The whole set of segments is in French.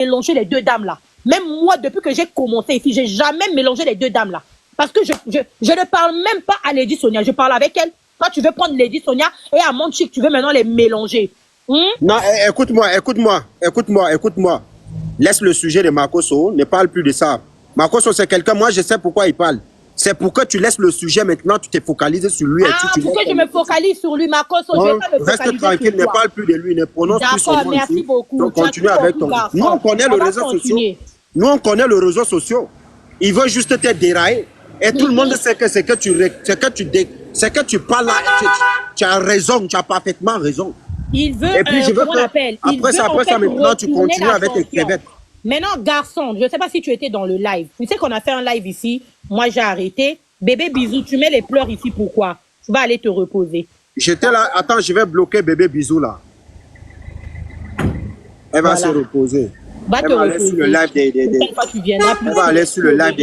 mélanger les deux dames là. Même moi, depuis que j'ai commencé ici, j'ai jamais mélangé les deux dames là. Parce que je ne parle même pas à Lady Sonia, je parle avec elle. Toi, tu veux prendre Lady Sonia et à mon chic, tu veux maintenant les mélanger. Non, écoute-moi. Laisse le sujet de Makosso, ne parle plus de ça. Makosso, c'est quelqu'un, moi je sais pourquoi il parle. C'est pour que tu laisses le sujet maintenant, tu t'es focalisé sur lui. Pourquoi je me focalise sur lui, Makosso? Je vais pas me focaliser reste tranquille, ne parle plus de lui, ne prononce plus son nom. D'accord, merci beaucoup. Donc continue avec ton... Nous, on connaît les réseaux sociaux. Nous, on connaît les réseaux sociaux. Il veut juste te dérailler. Et tout le monde sait que c'est que tu parles là, tu as raison, tu as parfaitement raison. Il veut, et puis, comment on appelle? Après ça, maintenant, tu continues avec tes crevettes. Maintenant, garçon, je ne sais pas si tu étais dans le live. Tu sais qu'on a fait un live ici. Moi, j'ai arrêté. Bébé Bisou, tu mets les pleurs ici. Pourquoi? Tu vas aller te reposer. J'étais là. Attends, je vais bloquer Bébé Bisou là. Elle va se reposer. Elle va aller sur le live Elle va aller sur le live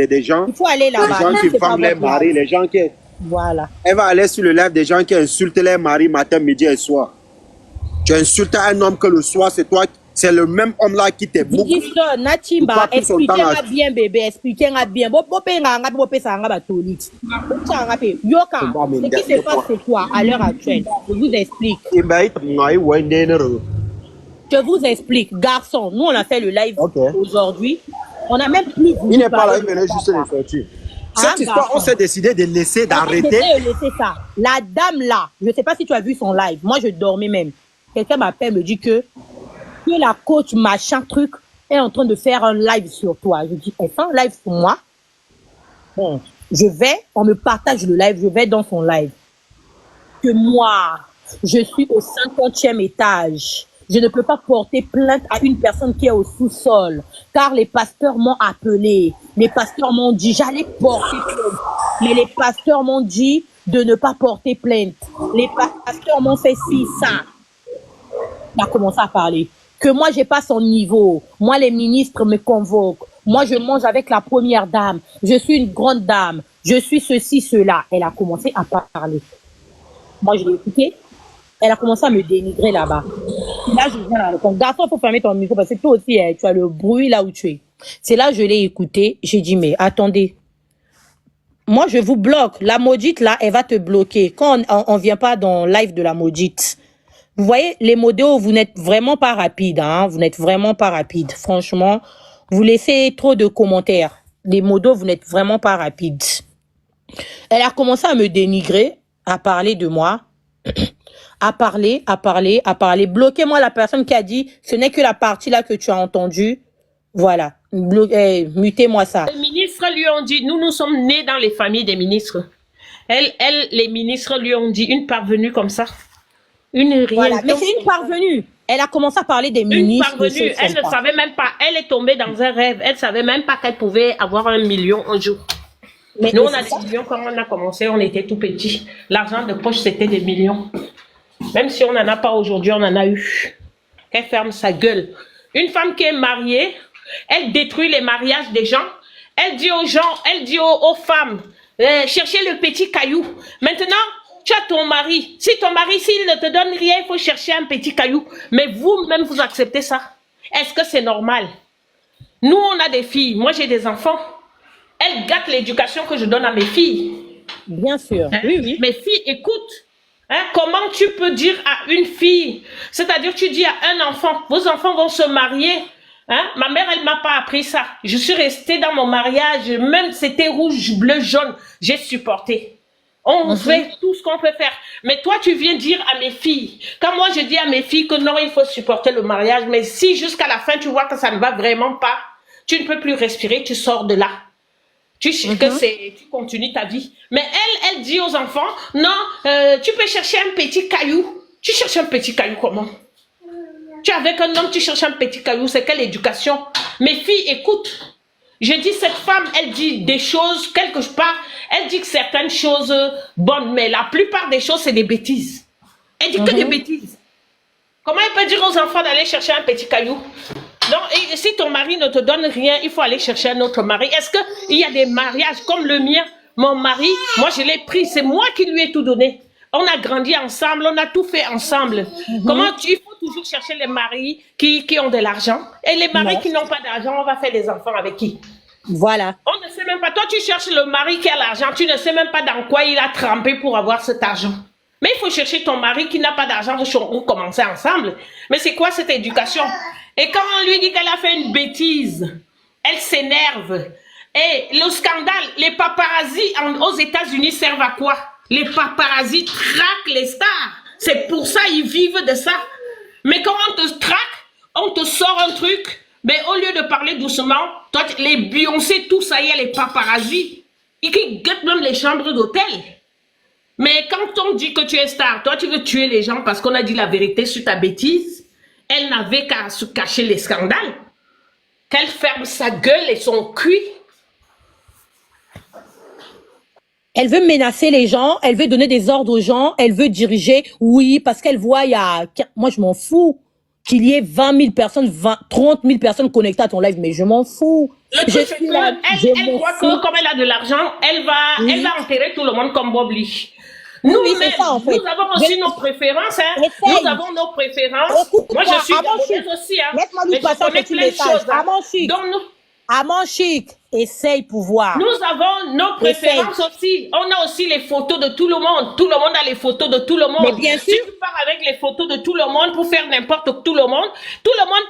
des gens. Il faut aller là-bas. Les gens qui fendent les maris, les gens qui... Voilà. Elle va aller sur le live des gens qui insultent les maris matin, midi et soir. Tu insultes un homme que le soir, c'est toi, c'est le même homme là qui t'est beaucoup. Natimba, expliquez-moi bien, bébé, expliquez-moi bien. Yoka, ce qui se passe, c'est quoi à l'heure actuelle? Je vous explique. Je vous explique. Garçon, nous, on a fait le live aujourd'hui. On a même plus... Il n'est pas là, il venait juste de sortir. Cette histoire, on s'est décidé de laisser, d'arrêter. La dame là, je ne sais pas si tu as vu son live. Moi, je dormais même. Quelqu'un m'appelle, me dit que la coach machin truc est en train de faire un live sur toi. Je dis, elle fait un live sur moi. Bon, on me partage le live, je vais dans son live. Que moi, je suis au 50e étage. Je ne peux pas porter plainte à une personne qui est au sous-sol, car les pasteurs m'ont appelé. Les pasteurs m'ont dit, j'allais porter plainte. Mais les pasteurs m'ont dit de ne pas porter plainte. Les pasteurs m'ont fait ci, ça. Il a commencé à parler. Que moi, j'ai pas son niveau. Moi, les ministres me convoquent. Moi, je mange avec la première dame. Je suis une grande dame. Je suis ceci, cela. Elle a commencé à parler. Moi, je l'ai écouté. Elle a commencé à me dénigrer là-bas. Là, je viens à répondre. Garçon, il faut fermer ton micro parce que toi aussi, tu as le bruit là où tu es. C'est là que je l'ai écouté. J'ai dit, mais attendez. Moi, je vous bloque. La maudite, là, elle va te bloquer. Quand on vient pas dans le live de la maudite. Vous voyez, les modos, vous n'êtes vraiment pas rapide. Hein? Vous n'êtes vraiment pas rapide. Franchement, vous laissez trop de commentaires. Les modos, vous n'êtes vraiment pas rapide. Elle a commencé à me dénigrer, à parler de moi. À parler. Bloquez-moi la personne qui a dit, ce n'est que la partie là que tu as entendue. Voilà. Mutez-moi ça. Les ministres lui ont dit, nous sommes nés dans les familles des ministres. Les ministres lui ont dit, une parvenue comme ça. Une rien. Voilà. Mais c'est une parvenue. Elle a commencé à parler des ministres. Une parvenue, elle ne savait même pas. Elle est tombée dans un rêve. Elle ne savait même pas qu'elle pouvait avoir 1 million un jour. Mais nous, on a des millions quand on a commencé, on était tout petits. L'argent de poche, c'était des millions. Même si on n'en a pas aujourd'hui, on en a eu. Qu'elle ferme sa gueule. Une femme qui est mariée, elle détruit les mariages des gens. Elle dit aux gens, elle dit aux femmes, cherchez le petit caillou. Maintenant, tu as ton mari. Si ton mari, s'il ne te donne rien, il faut chercher un petit caillou. Mais vous-même, vous acceptez ça. Est-ce que c'est normal? Nous, on a des filles. Moi, j'ai des enfants. Elles gâtent l'éducation que je donne à mes filles. Bien sûr. Hein? Oui. Mes filles, écoute. Hein? Comment tu peux dire à une fille, c'est-à-dire tu dis à un enfant, vos enfants vont se marier. Hein? Ma mère, elle m'a pas appris ça. Je suis restée dans mon mariage, même c'était rouge, bleu, jaune. J'ai supporté. On fait tout ce qu'on peut faire. Mais toi, tu viens dire à mes filles, quand moi je dis à mes filles que non, il faut supporter le mariage, mais si jusqu'à la fin tu vois que ça ne va vraiment pas, tu ne peux plus respirer, tu sors de là. Tu continues ta vie. Mais elle dit aux enfants, non, tu peux chercher un petit caillou. Tu cherches un petit caillou comment? Tu es avec un homme, tu cherches un petit caillou, c'est quelle éducation? Mes filles, écoute. Je dis, cette femme, elle dit des choses, quelque part, elle dit que certaines choses bonnes, mais la plupart des choses, c'est des bêtises. Elle dit que des bêtises. Comment elle peut dire aux enfants d'aller chercher un petit caillou? Donc, et si ton mari ne te donne rien, il faut aller chercher un autre mari. Est-ce qu'il y a des mariages comme le mien? Mon mari, moi je l'ai pris, c'est moi qui lui ai tout donné. On a grandi ensemble, on a tout fait ensemble. Comment il faut toujours chercher les maris qui ont de l'argent. Et les maris qui n'ont pas d'argent, on va faire des enfants avec qui? Voilà. On ne sait même pas. Toi, tu cherches le mari qui a l'argent. Tu ne sais même pas dans quoi il a trempé pour avoir cet argent. Mais il faut chercher ton mari qui n'a pas d'argent. Vous commencez ensemble. Mais c'est quoi cette éducation? Et quand on lui dit qu'elle a fait une bêtise, elle s'énerve. Et le scandale, les paparazzis aux États-Unis servent à quoi? Les paparazzis traquent les stars. C'est pour ça qu'ils vivent de ça. Mais quand on te traque, on te sort un truc. Mais au lieu de parler doucement, toi, les Beyoncé, tout ça y est, les paparazzis, ils guettent même les chambres d'hôtel. Mais quand on dit que tu es star, toi, tu veux tuer les gens parce qu'on a dit la vérité sur ta bêtise. Elle n'avait qu'à se cacher les scandales. Qu'elle ferme sa gueule et son cul. Elle veut menacer les gens, elle veut donner des ordres aux gens, elle veut diriger. Oui, parce qu'elle voit, il y a... Moi, je m'en fous qu'il y ait 20 000 personnes, 30 000 personnes connectées à ton live, mais je m'en fous. Le truc, c'est qu'elle croit que comme elle a de l'argent, elle va enterrer tout le monde comme Bob Lee. Nous, oui, ça, en fait. Nous avons aussi nos préférences. Hein. Nous avons nos préférences. Moi, je suis gabonaise aussi. Hein. Laisse-moi lui passer un petit message. À mon chic, essaye pouvoir. Nous avons nos préférences aussi. On a aussi les photos de tout le monde. Tout le monde a les photos de tout le monde. Mais bien sûr. Si tu pars avec les photos de tout le monde pour faire n'importe tout le monde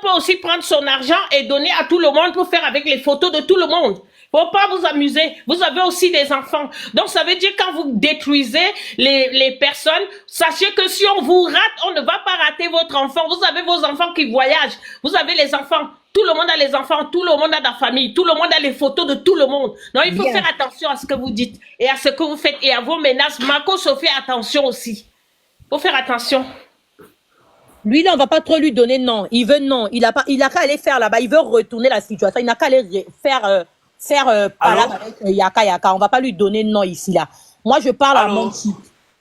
peut aussi prendre son argent et donner à tout le monde pour faire avec les photos de tout le monde. Faut pas vous amuser. Vous avez aussi des enfants. Donc, ça veut dire quand vous détruisez les personnes, sachez que si on vous rate, on ne va pas rater votre enfant. Vous avez vos enfants qui voyagent. Vous avez les enfants. Tout le monde a les enfants. Tout le monde a la famille. Tout le monde a les photos de tout le monde. Donc, il faut faire attention à ce que vous dites et à ce que vous faites et à vos menaces. Marco, Sophie, attention aussi. Faut faire attention. Lui, là, on va pas trop lui donner non. Il veut non. Il a qu'à aller faire là-bas. Il veut retourner la situation. Il n'a qu'à aller faire palabre avec Yaka. On va pas lui donner non ici, là. Moi, je parle à mon type.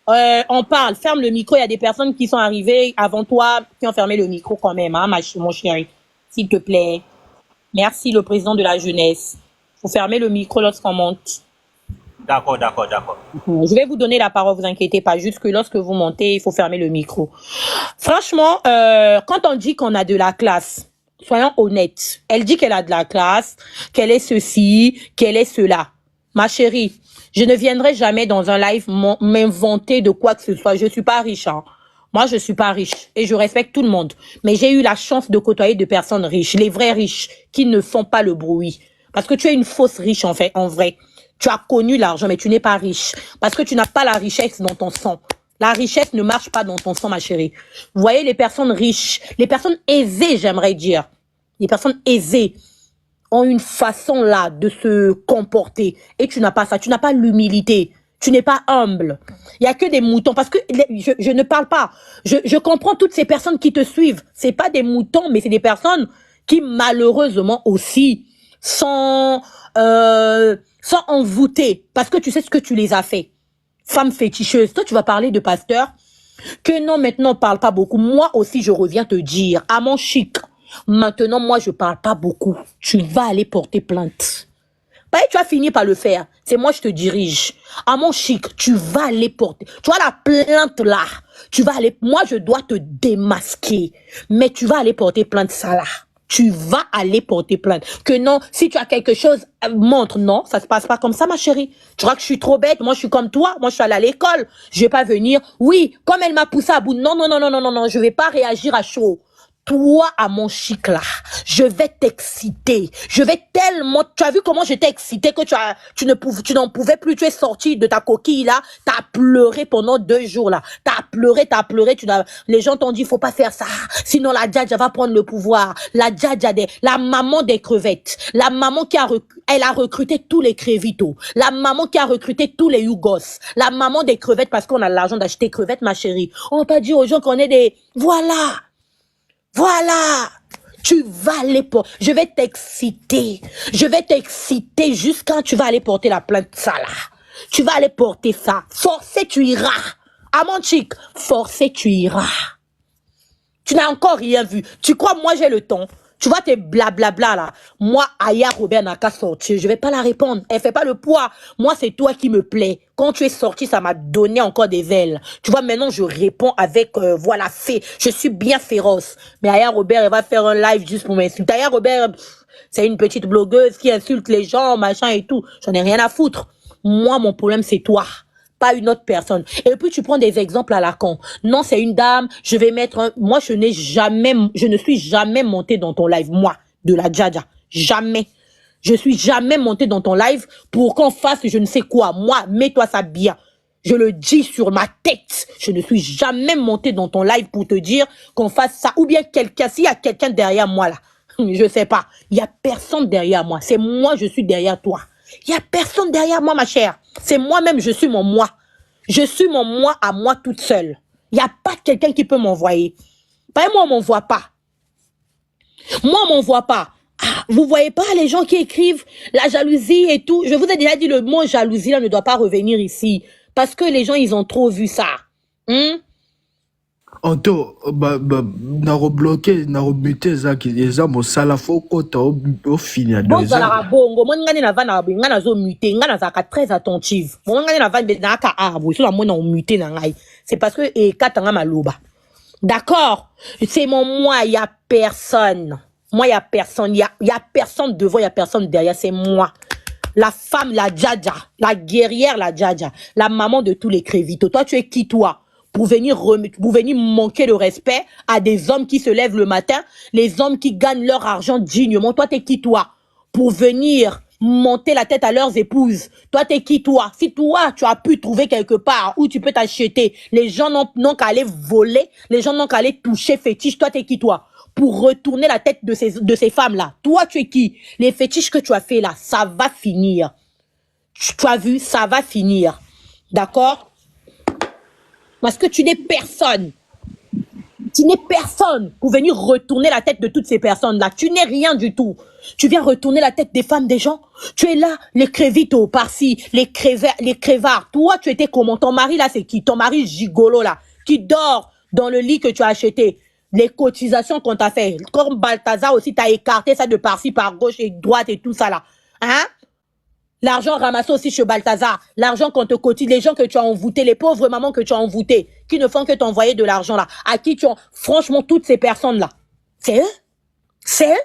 On parle. Ferme le micro. Il y a des personnes qui sont arrivées avant toi qui ont fermé le micro quand même, hein, mon chéri. S'il te plaît. Merci, le président de la jeunesse. Faut fermer le micro lorsqu'on monte. D'accord. Je vais vous donner la parole, vous inquiétez pas. Juste que lorsque vous montez, il faut fermer le micro. Franchement, quand on dit qu'on a de la classe, soyons honnêtes. Elle dit qu'elle a de la classe, qu'elle est ceci, qu'elle est cela. Ma chérie, je ne viendrai jamais dans un live m'inventer de quoi que ce soit. Je suis pas riche, hein. Moi, je suis pas riche et je respecte tout le monde. Mais j'ai eu la chance de côtoyer de personnes riches, les vrais riches, qui ne font pas le bruit. Parce que tu es une fausse riche, en fait, en vrai. Tu as connu l'argent, mais tu n'es pas riche. Parce que tu n'as pas la richesse dans ton sang. La richesse ne marche pas dans ton sang, ma chérie. Vous voyez, les personnes riches, les personnes aisées, j'aimerais dire. Les personnes aisées ont une façon là de se comporter. Et tu n'as pas ça. Tu n'as pas l'humilité. Tu n'es pas humble. Il y a que des moutons. Parce que je ne parle pas. Je comprends toutes ces personnes qui te suivent. C'est pas des moutons, mais c'est des personnes qui, malheureusement aussi, sont envoûtées. Parce que tu sais ce que tu les as fait. Femme féticheuse. Toi, tu vas parler de pasteur. Que non, maintenant, on parle pas beaucoup. Moi aussi, je reviens te dire, à mon chic, maintenant, moi, je parle pas beaucoup. Tu vas aller porter plainte. Bah, tu as fini par le faire. C'est moi, je te dirige. À mon chic, tu vas aller porter. Tu vois la plainte là. Tu vas aller, moi, je dois te démasquer. Mais tu vas aller porter plainte, ça là. Tu vas aller porter plainte. Que non, si tu as quelque chose, montre. Non, ça se passe pas comme ça, ma chérie. Tu crois que je suis trop bête? Moi, je suis comme toi. Moi, je suis allée à l'école. Je vais pas venir. Oui, comme elle m'a poussé à bout. Non, je vais pas réagir à chaud. Toi, à mon chic là, je vais t'exciter. Je vais tellement... Tu as vu comment j'étais excitée que tu n'en pouvais plus. Tu es sortie de ta coquille là. T'as pleuré pendant 2 jours là. T'as pleuré. Les gens t'ont dit, faut pas faire ça. Sinon, la Djadja va prendre le pouvoir. La Djadja, la maman des crevettes. La maman elle a recruté tous les crévitos. La maman qui a recruté tous les Yougos. La maman des crevettes parce qu'on a l'argent d'acheter crevettes, ma chérie. On va pas dire aux gens qu'on est des... Voilà, tu vas aller porter. Je vais t'exciter. Jusqu'à tu vas aller porter la plainte, ça là. Tu vas aller porter ça. Forcé, tu iras. À mon chic, forcé, tu iras. Tu n'as encore rien vu. Tu crois, moi, j'ai le temps. Tu vois tes blablabla là. Moi, Aya Robert n'a qu'à sortir. Je vais pas la répondre. Elle fait pas le poids. Moi, c'est toi qui me plaît. Quand tu es sorti, ça m'a donné encore des ailes. Tu vois, maintenant, je réponds avec, voilà, fait. Je suis bien féroce. Mais Aya Robert, elle va faire un live juste pour m'insulter. Aya Robert, c'est une petite blogueuse qui insulte les gens, machin et tout. J'en ai rien à foutre. Moi, mon problème, c'est toi. Pas une autre personne. Et puis, tu prends des exemples à la con. Non, c'est une dame, je vais mettre un... Moi, je ne suis jamais montée dans ton live. Moi, de la Djaja. Jamais. Je suis jamais montée dans ton live pour qu'on fasse je ne sais quoi. Moi, mets-toi ça bien. Je le dis sur ma tête. Je ne suis jamais montée dans ton live pour te dire qu'on fasse ça. Ou bien quelqu'un, s'il y a quelqu'un derrière moi là, je sais pas. Il y a personne derrière moi. C'est moi, je suis derrière toi. Il y a personne derrière moi, ma chère. C'est moi-même, je suis mon moi. Je suis mon moi à moi toute seule. Il n'y a pas quelqu'un qui peut m'envoyer. Moi, on m'envoie pas. Moi, on m'envoie pas. Ah, vous voyez pas les gens qui écrivent la jalousie et tout. Je vous ai déjà dit, le mot jalousie là ne doit pas revenir ici. Parce que les gens, ils ont trop vu ça. Anto, narobloqué, naromute zaki, eza mosala foko ta au finir. Bon, zalara bongo, moi ngani na vana ngana na zo muté, ngana zaka très attentive. Moi ngani na vana na ka arbo, so la moi na muté na ngai. C'est parce que e katanga maloba. D'accord? C'est mon moi, il y a personne. Moi, il y a personne, il y a personne devant, il y a personne derrière, c'est moi. La femme, la Djaja, la guerrière, la Djaja, la maman de tous les crévitos. Toi, tu es qui, toi? Pour venir manquer de respect à des hommes qui se lèvent le matin, les hommes qui gagnent leur argent dignement. Toi, t'es qui, toi? Pour venir monter la tête à leurs épouses. Toi, t'es qui, toi? Si toi, tu as pu trouver quelque part où tu peux t'acheter, les gens n'ont qu'à aller voler, les gens n'ont qu'à aller toucher fétiche. Toi, t'es qui, toi? Pour retourner la tête de ces femmes-là. Toi, tu es qui? Les fétiches que tu as fait là, ça va finir. Tu as vu, ça va finir. D'accord? Parce que tu n'es personne. Tu n'es personne pour venir retourner la tête de toutes ces personnes-là. Tu n'es rien du tout. Tu viens retourner la tête des femmes des gens. Tu es là, les crévitos par-ci, les crévards. Toi, tu étais comment? Ton mari là, c'est qui? Ton mari gigolo là, qui dort dans le lit que tu as acheté. Les cotisations qu'on t'a fait. Comme Balthazar aussi, t'as écarté ça de par-ci, par gauche et droite et tout ça là. Hein? L'argent ramassé aussi chez Balthazar, l'argent qu'on te cotise, les gens que tu as envoûtés, les pauvres mamans que tu as envoûtées, qui ne font que t'envoyer de l'argent là, à qui tu as, franchement, toutes ces personnes-là, c'est eux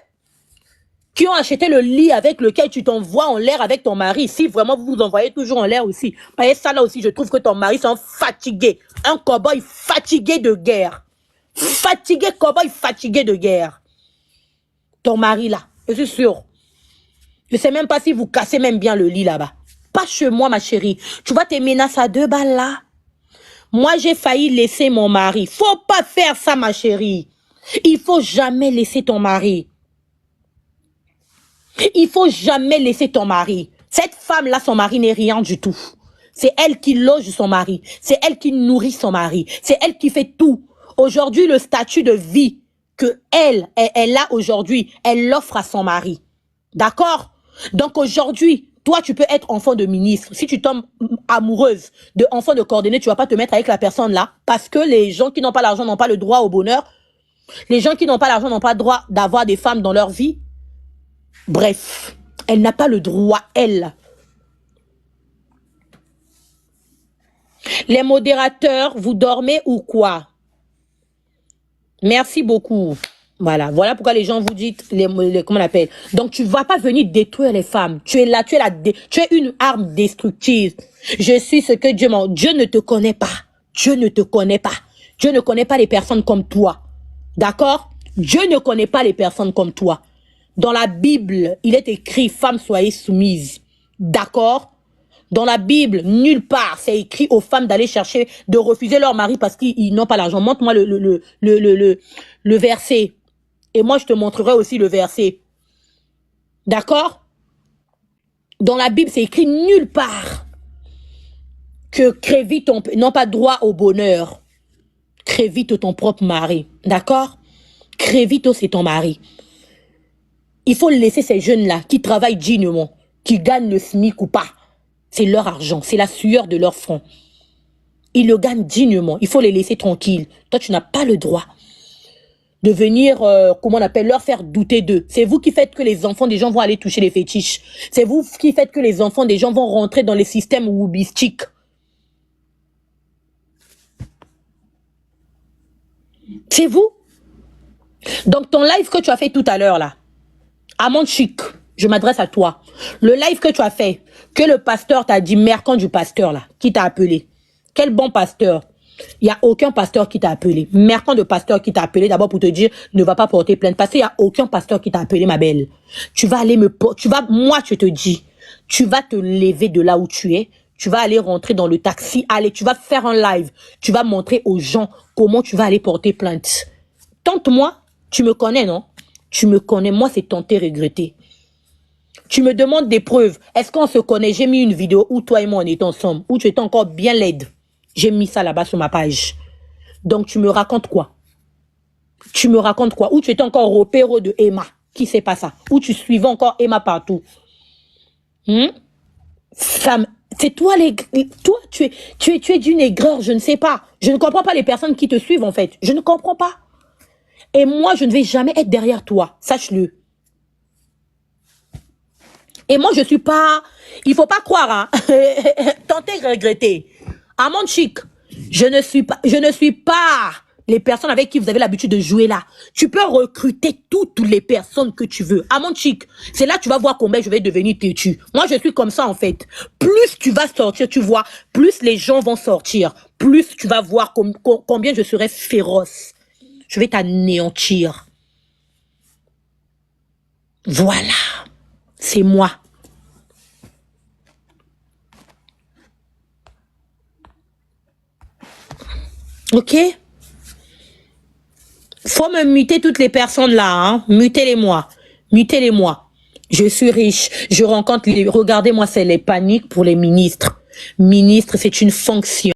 qui ont acheté le lit avec lequel tu t'envoies en l'air avec ton mari. Si vraiment vous vous envoyez toujours en l'air aussi, et ça là aussi, je trouve que ton mari c'est fatigué, un cow-boy fatigué de guerre, cow-boy fatigué de guerre. Ton mari là, je suis sûr. Je sais même pas si vous cassez même bien le lit là-bas. Pas chez moi, ma chérie. Tu vois tes menaces à 2 balles là. Moi, j'ai failli laisser mon mari. Faut pas faire ça, ma chérie. Il faut jamais laisser ton mari. Il faut jamais laisser ton mari. Cette femme-là, son mari n'est rien du tout. C'est elle qui loge son mari. C'est elle qui nourrit son mari. C'est elle qui fait tout. Aujourd'hui, le statut de vie que elle a aujourd'hui, elle l'offre à son mari. D'accord? Donc aujourd'hui, toi, tu peux être enfant de ministre. Si tu tombes amoureuse de enfant de coordonnées, tu vas pas te mettre avec la personne là. Parce que les gens qui n'ont pas l'argent n'ont pas le droit au bonheur. Les gens qui n'ont pas l'argent n'ont pas le droit d'avoir des femmes dans leur vie. Bref, elle n'a pas le droit, elle. Les modérateurs, vous dormez ou quoi? Merci beaucoup. Voilà pourquoi les gens vous disent, comment on appelle. Donc, tu vas pas venir détruire les femmes. Tu es là, tu es une arme destructive. Je suis ce que Dieu m'a... Dieu ne te connaît pas. Dieu ne te connaît pas. Dieu ne connaît pas les personnes comme toi. D'accord? Dieu ne connaît pas les personnes comme toi. Dans la Bible, il est écrit, femmes, soyez soumises. D'accord? Dans la Bible, nulle part, c'est écrit aux femmes d'aller chercher, de refuser leur mari parce qu'ils n'ont pas l'argent. Montre-moi le verset. Et moi, je te montrerai aussi le verset. D'accord? Dans la Bible, c'est écrit nulle part que crévito n'ont pas droit au bonheur. Crévito ton propre mari. D'accord? Crévito, c'est ton mari. Il faut laisser ces jeunes-là qui travaillent dignement, qui gagnent le SMIC ou pas. C'est leur argent, c'est la sueur de leur front. Ils le gagnent dignement. Il faut les laisser tranquilles. Toi, tu n'as pas le droit de venir, comment on appelle, leur faire douter d'eux. C'est vous qui faites que les enfants des gens vont aller toucher les fétiches. C'est vous qui faites que les enfants des gens vont rentrer dans les systèmes woubistiques. C'est vous. Donc ton live que tu as fait tout à l'heure là, Amande Chic, je m'adresse à toi. Le live que tu as fait, que le pasteur t'a dit, mercant du pasteur là, qui t'a appelé. Quel bon pasteur. Il n'y a aucun pasteur qui t'a appelé. Mercant de pasteur qui t'a appelé d'abord pour te dire, ne va pas porter plainte. Parce qu'il n'y a aucun pasteur qui t'a appelé, ma belle. Tu vas aller moi je te dis, tu vas te lever de là où tu es. Tu vas aller rentrer dans le taxi. Allez, tu vas faire un live. Tu vas montrer aux gens comment tu vas aller porter plainte. Tente-moi. Tu me connais, non? Tu me connais. Moi, c'est tenter, regretter. Tu me demandes des preuves. Est-ce qu'on se connaît? J'ai mis une vidéo où toi et moi on était ensemble, où tu étais encore bien laide. J'ai mis ça là-bas sur ma page. Donc tu me racontes quoi? Tu me racontes quoi? Où tu étais encore au péro de Emma? Qui sait pas ça? Où tu suivais encore Emma partout? C'est toi toi tu es d'une aigreur, je ne sais pas. Je ne comprends pas les personnes qui te suivent en fait. Je ne comprends pas. Et moi je ne vais jamais être derrière toi, sache-le. Et moi, je suis pas... Il faut pas croire, hein. Tenter, regretter. Amande Chic, je ne suis pas les personnes avec qui vous avez l'habitude de jouer là. Tu peux recruter toutes les personnes que tu veux. Amande Chic, c'est là que tu vas voir combien je vais devenir têtu. Moi, je suis comme ça, en fait. Plus tu vas sortir, tu vois, plus les gens vont sortir. Plus tu vas voir combien je serai féroce. Je vais t'anéantir. Voilà. C'est moi. Ok? Faut me muter toutes les personnes là, hein? Mutez-les-moi. Mutez-les-moi. Je suis riche. Je rencontre les... Regardez-moi, c'est les paniques pour les ministres. Ministre, c'est une fonction.